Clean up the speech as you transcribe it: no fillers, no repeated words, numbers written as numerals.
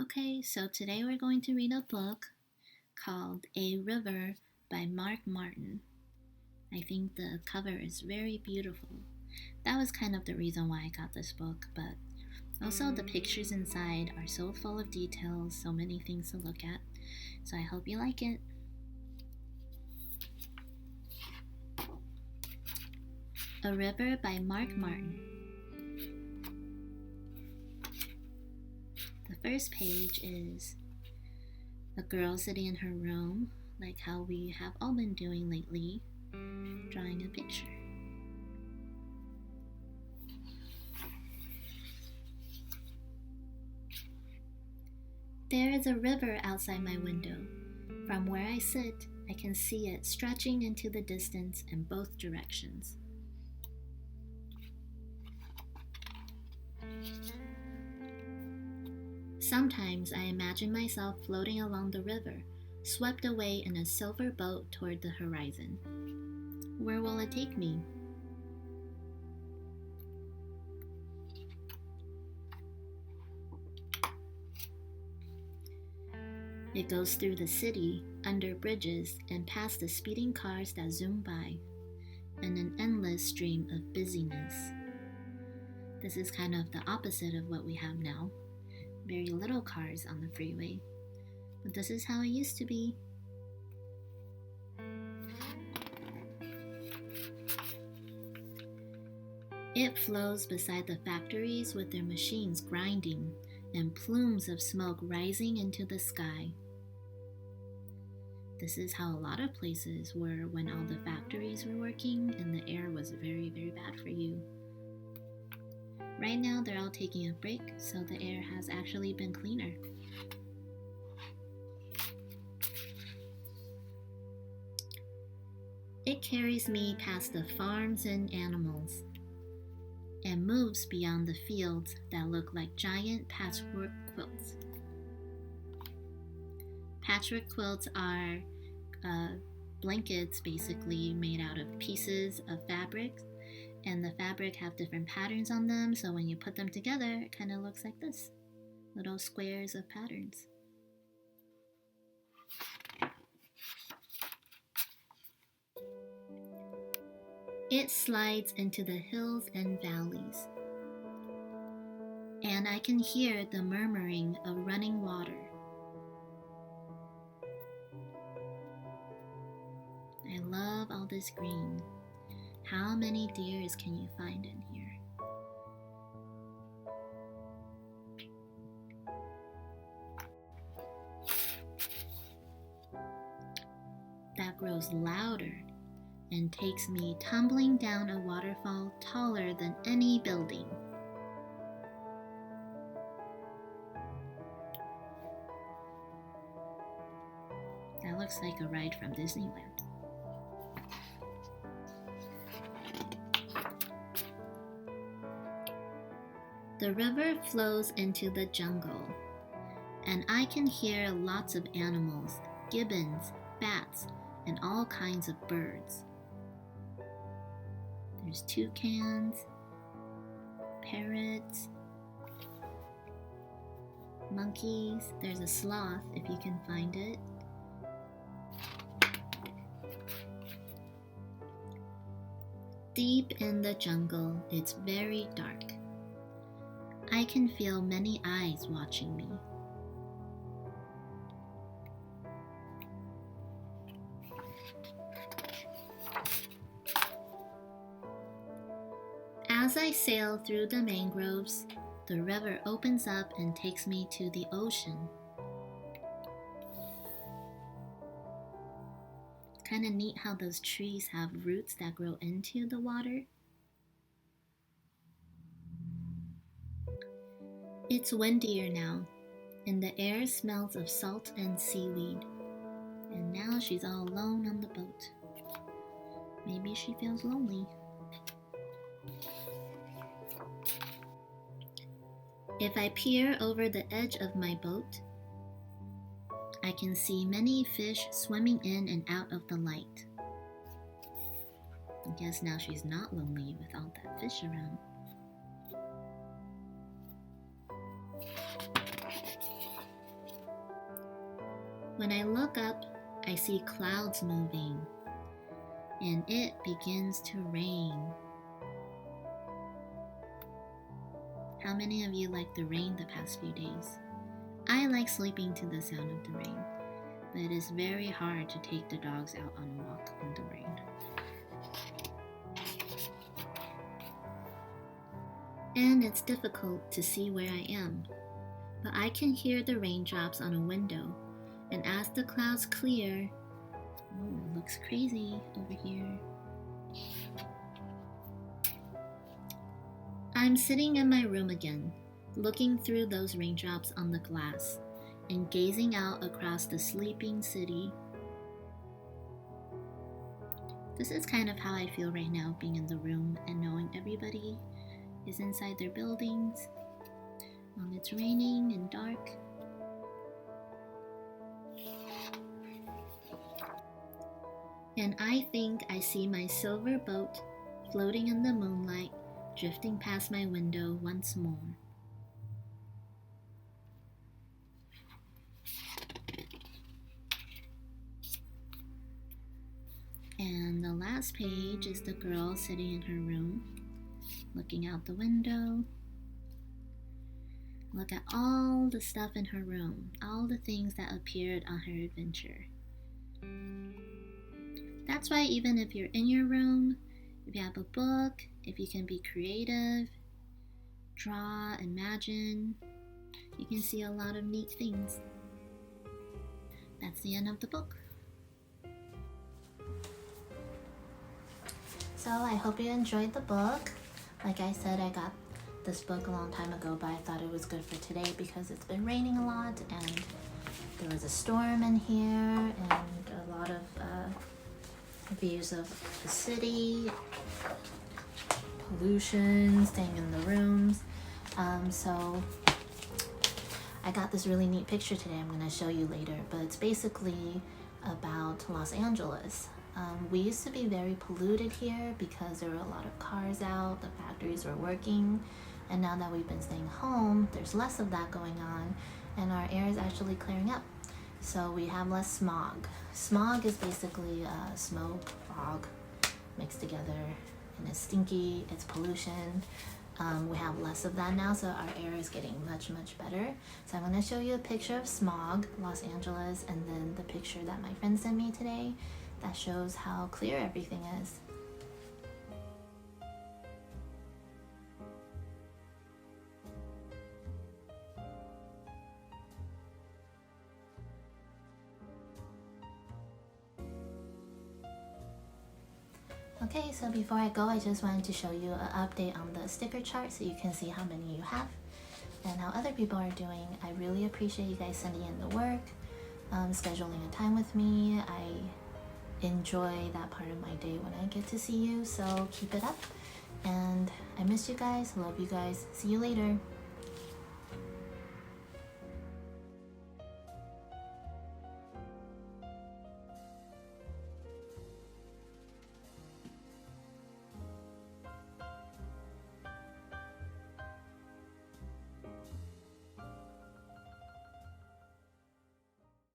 Okay, so today we're going to read a book called A River by Marc Martin. I think the cover is very beautiful. That was kind of the reason why I got this book, but also the pictures inside are so full of details, so many things to look at. So I hope you like it. A River by Marc Martin. The first page is a girl sitting in her room, like how we have all been doing lately, drawing a picture. There is a river outside my window. From where I sit, I can see it stretching into the distance in both directions. Sometimes I imagine myself floating along the river, swept away in a silver boat toward the horizon. Where will it take me? It goes through the city, under bridges, and past the speeding cars that zoom by, and an endless stream of busyness. This is kind of the opposite of what we have now. Very little cars on the freeway. But this is how it used to be. It flows beside the factories with their machines grinding and plumes of smoke rising into the sky. This is how a lot of places were when all the factories were working and the air was very, very bad for you. Right now, they're all taking a break, so the air has actually been cleaner. It carries me past the farms and animals and moves beyond the fields that look like giant patchwork quilts. Patchwork quilts are blankets basically made out of pieces of fabric, and the fabric have different patterns on them, so when you put them together, it kind of looks like this, little squares of patterns. It slides into the hills and valleys, and I can hear the murmuring of running water. I love all this green. How many deers can you find in here? That grows louder and takes me tumbling down a waterfall taller than any building. That looks like a ride from Disneyland. The river flows into the jungle, and I can hear lots of animals, gibbons, bats, and all kinds of birds. There's toucans, parrots, monkeys. There's a sloth if you can find it. Deep in the jungle, it's very dark. I can feel many eyes watching me. As I sail through the mangroves, the river opens up and takes me to the ocean. Kind of neat how those trees have roots that grow into the water. It's windier now, and the air smells of salt and seaweed. And now she's all alone on the boat. Maybe she feels lonely. If I peer over the edge of my boat, I can see many fish swimming in and out of the light. I guess now she's not lonely with all that fish around. When I look up, I see clouds moving, and it begins to rain. How many of you like the rain the past few days? I like sleeping to the sound of the rain, but it is very hard to take the dogs out on a walk in the rain. And it's difficult to see where I am, but I can hear the raindrops on a window, and as the clouds clear, oh, it looks crazy over here. I'm sitting in my room again, looking through those raindrops on the glass and gazing out across the sleeping city. This is kind of how I feel right now, being in the room and knowing everybody is inside their buildings. It's raining and dark. And I think I see my silver boat floating in the moonlight, drifting past my window once more. And the last page is the girl sitting in her room, looking out the window. Look at all the stuff in her room, all the things that appeared on her adventure. That's why even if you're in your room, if you have a book, if you can be creative, draw, imagine, you can see a lot of neat things. That's the end of the book. So I hope you enjoyed the book. Like I said, I got this book a long time ago, but I thought it was good for today because it's been raining a lot and there was a storm in here and a lot of views of the city, pollution, staying in the rooms. So I got this really neat picture today I'm going to show you later, but it's basically about Los Angeles. We used to be very polluted here because there were a lot of cars out, the factories were working, and now that we've been staying home, there's less of that going on, and our air is actually clearing up. So we have less smog. Smog is basically smoke, fog mixed together, and it's stinky, it's pollution. We have less of that now, so our air is getting much, much better. So I'm going to show you a picture of smog, Los Angeles, and then the picture that my friend sent me today that shows how clear everything is. Okay, so before I go, I just wanted to show you an update on the sticker chart so you can see how many you have and how other people are doing. I really appreciate you guys sending in the work, scheduling a time with me. I enjoy that part of my day when I get to see you, so keep it up. And I miss you guys, love you guys. See you later.